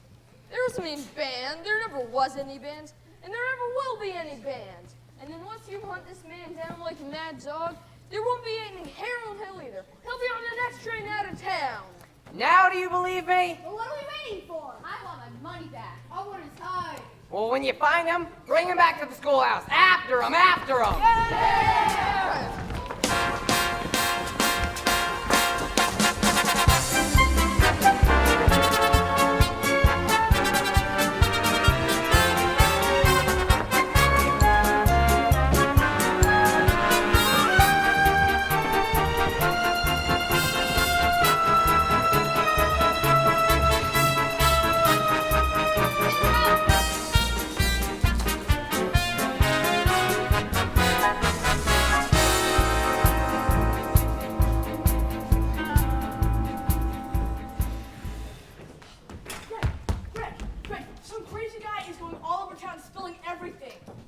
There isn't any band, there never was any bands, and there never will be any bands. And then once you hunt this man down like a mad dog, there won't be any Harold Hill either. He'll be on the next train out of town.
Now do you believe me?
Well, what are we waiting for? I want my money back. I want his hide.
Well, when you find him, bring him back to the schoolhouse. After him, after him.
Yeah!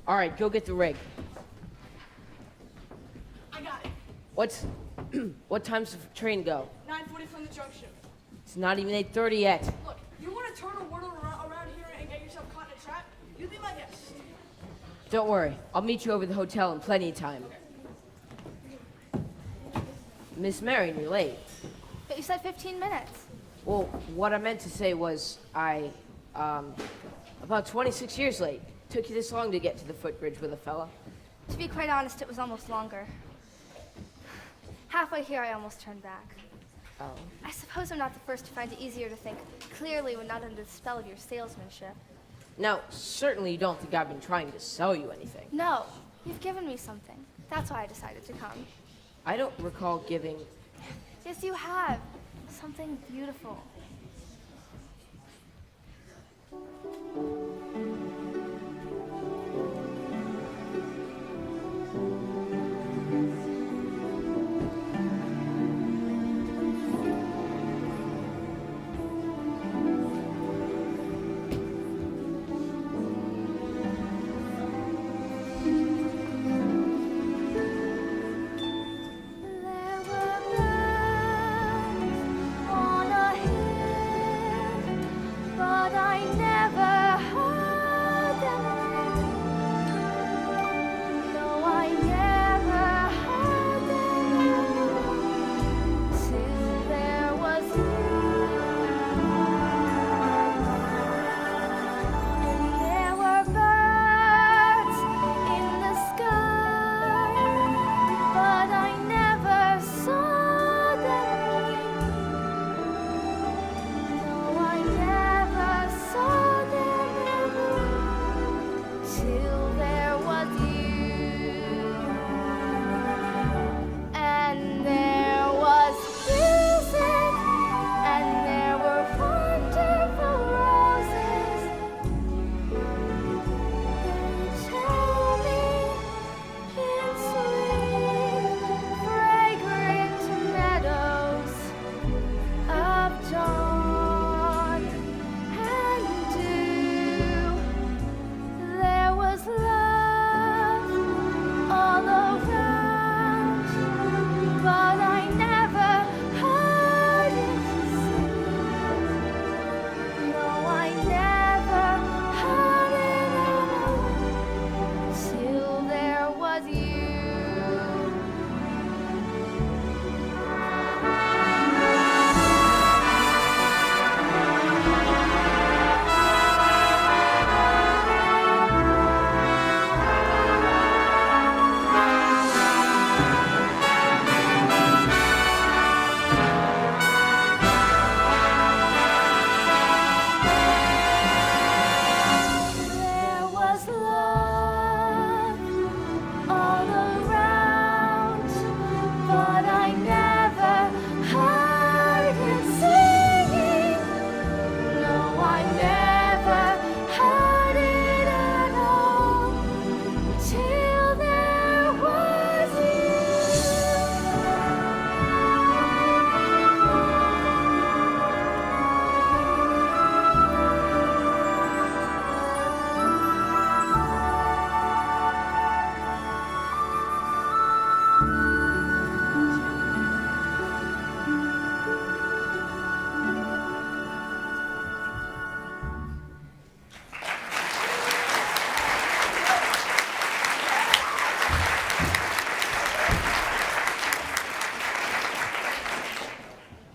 All right, go get the rig.
I got it.
What time's the train go?
9:40 from the junction.
It's not even 8:30 yet.
Look, you want to turn a whirl around here and get yourself caught in a trap? You be my guest.
Don't worry, I'll meet you over the hotel in plenty of time. Miss Marion, you're late.
But you said 15 minutes.
Well, what I meant to say was about 26 years late. Took you this long to get to the footbridge with a fella.
To be quite honest, it was almost longer. Halfway here, I almost turned back.
Oh.
I suppose I'm not the first to find it easier to think clearly when not under the spell of your salesmanship.
Now, certainly you don't think I've been trying to sell you anything.
No, you've given me something. That's why I decided to come.
I don't recall giving...
Yes, you have. Something beautiful.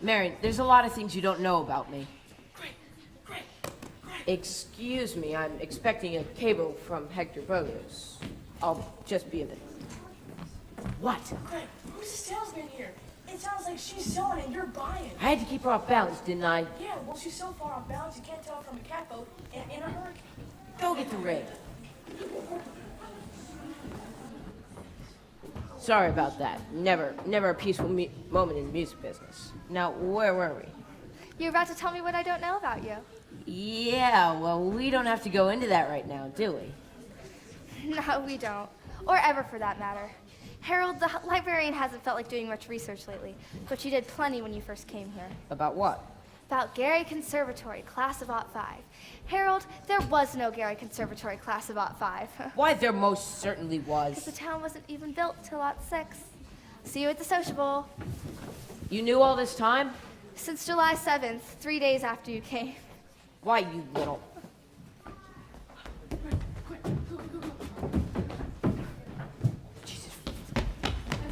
Marion, there's a lot of things you don't know about me. Excuse me, I'm expecting a cable from Hector Bodos. I'll just be a minute. What?
Greg, who's the salesman here? It sounds like she's selling and you're buying.
I had to keep her off balance, didn't I?
Yeah, well, she's so far off balance you can't tell from a catboat in a hurricane.
Go get the ring. Sorry about that. Never a peaceful moment in the music business. Now, where were we?
You're about to tell me what I don't know about you.
Yeah, well, we don't have to go into that right now, do we?
No, we don't. Or ever, for that matter. Harold, the librarian hasn't felt like doing much research lately, but she did plenty when you first came here.
About what?
About Gary Conservatory, class of '05. Harold, there was no Gary Conservatory, class of '05.
Why, there most certainly
Because
was.
the town wasn't even built till '06. See you at the sociable.
You knew all this time?
Since July 7th, 3 days after you came.
Why, you little...
Have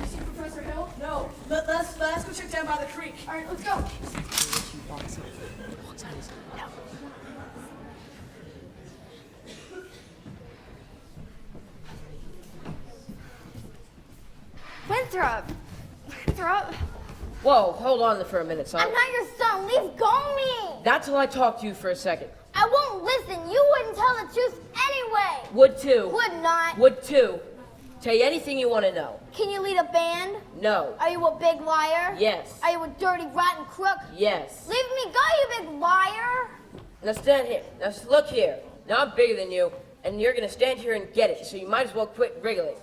you seen Professor Hill? No. Let's go check down by the creek. All right, let's go.
Winthrop! Winthrop!
Whoa, hold on for a minute, son.
I'm not your son. Leave go of me.
Not till I talk to you for a second.
I won't listen. You wouldn't tell the truth anyway.
Would too.
Would not.
Would too. Tell you anything you want to know.
Can you lead a band?
No.
Are you a big liar?
Yes.
Are you a dirty, rotten crook?
Yes.
Leave me go, you big liar.
Now stand here. Now look here. Now I'm bigger than you, and you're gonna stand here and get it, so you might as well quit wriggling.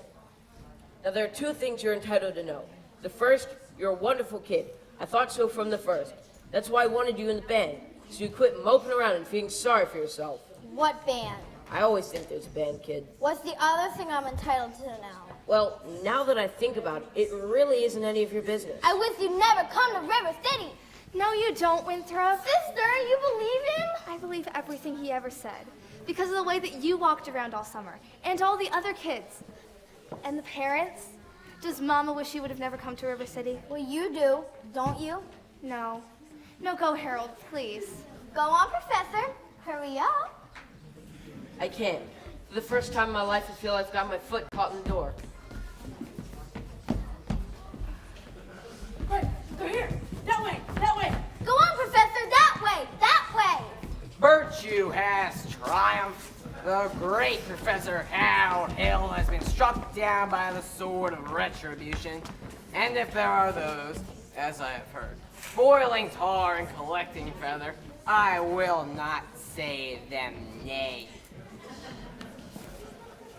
Now there are two things you're entitled to know. The first, you're a wonderful kid. I thought so from the first. That's why I wanted you in the band, so you quit moping around and feeling sorry for yourself.
What band?
I always think there's a band, kid.
What's the other thing I'm entitled to now?
Well, now that I think about it, it really isn't any of your business.
I wish you'd never come to River City.
No, you don't, Winthrop.
Sister, you believe him?
I believe everything he ever said. Because of the way that you walked around all summer. And all the other kids. And the parents. Does Mama wish you would have never come to River City?
Well, you do, don't you?
No. No, go, Harold, please.
Go on, Professor. Hurry up.
I can't. For the first time in my life, I feel I've got my foot caught in the door.
Right, go here. That way, that way.
Go on, Professor, that way, that way.
Virtue has triumphed. The great Professor Harold Hill has been struck down by the sword of retribution. And if there are those, as I have heard, boiling tar and collecting feather, I will not say them nay.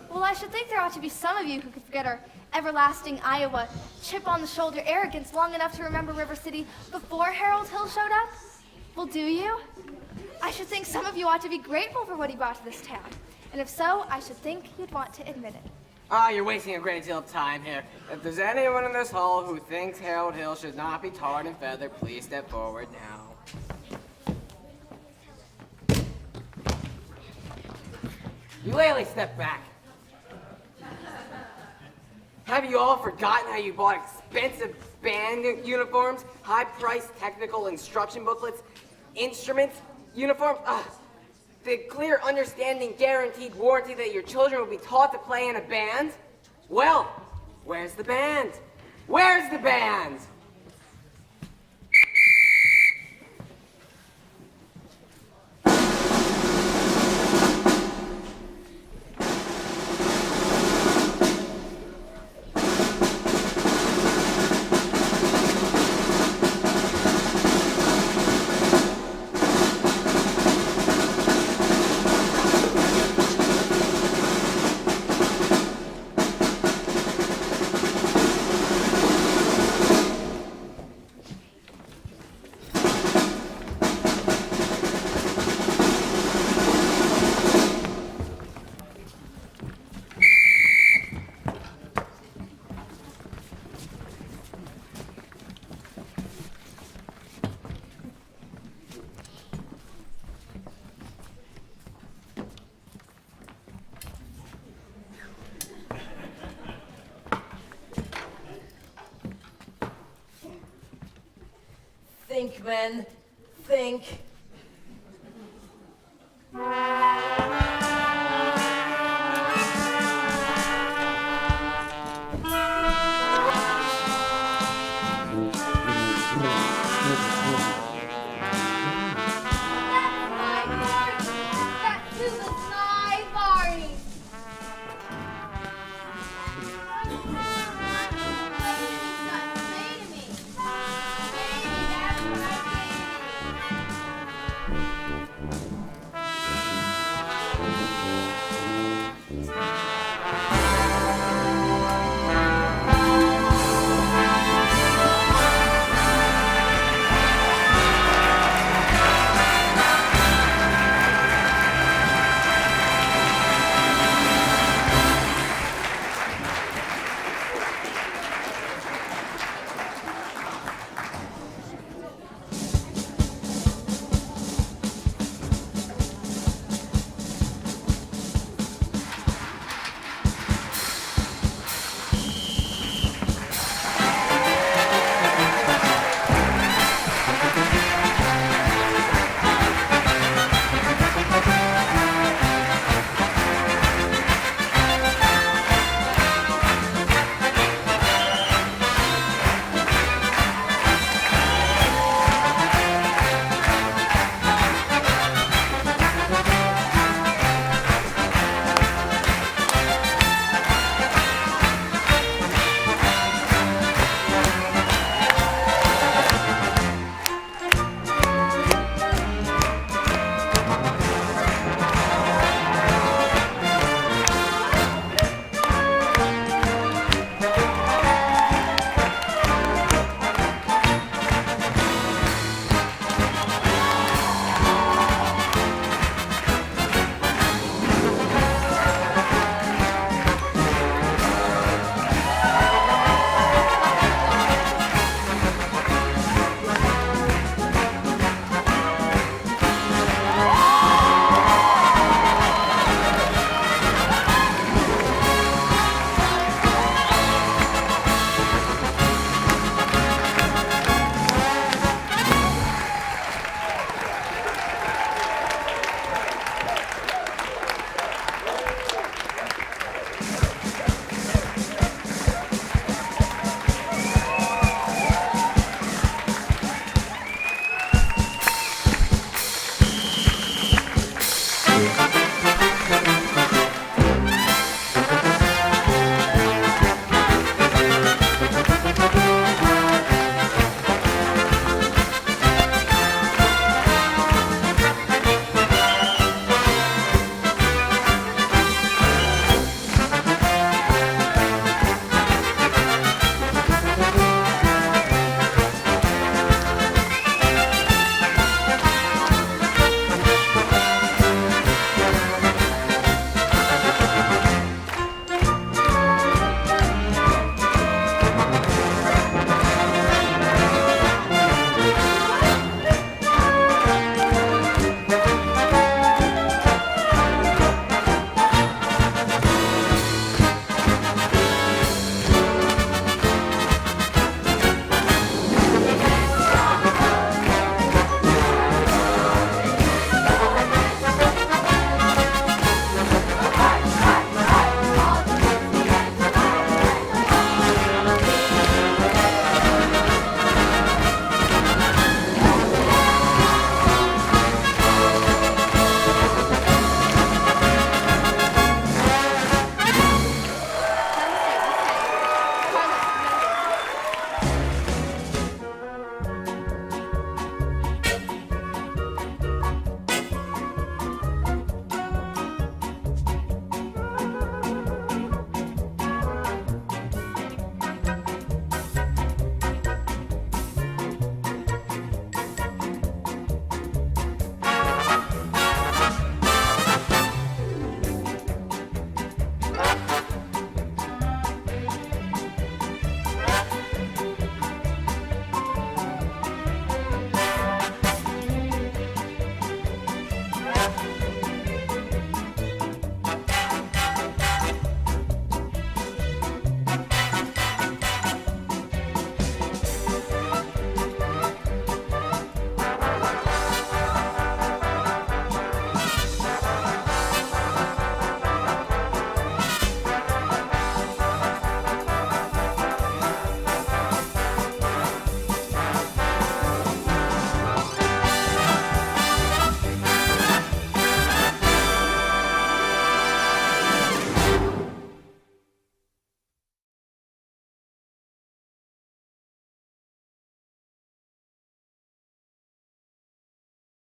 Well, I should think there ought to be some of you who could forget our everlasting Iowa chip-on-the-shoulder arrogance long enough to remember River City before Harold Hill showed up. Well, do you? I should think some of you ought to be grateful for what he brought to this town. And if so, I should think you'd want to admit it.
Ah, you're wasting a great deal of time here. If there's anyone in this hall who thinks Harold Hill should not be tarred and feathered, please step forward now. Eulalie, step back. Have you all forgotten how you bought expensive band uniforms, high-priced technical instruction booklets, instruments, uniforms? The clear understanding, guaranteed warranty that your children will be taught to play in a band? Well, where's the band? Where's the band?
Think, men. Think.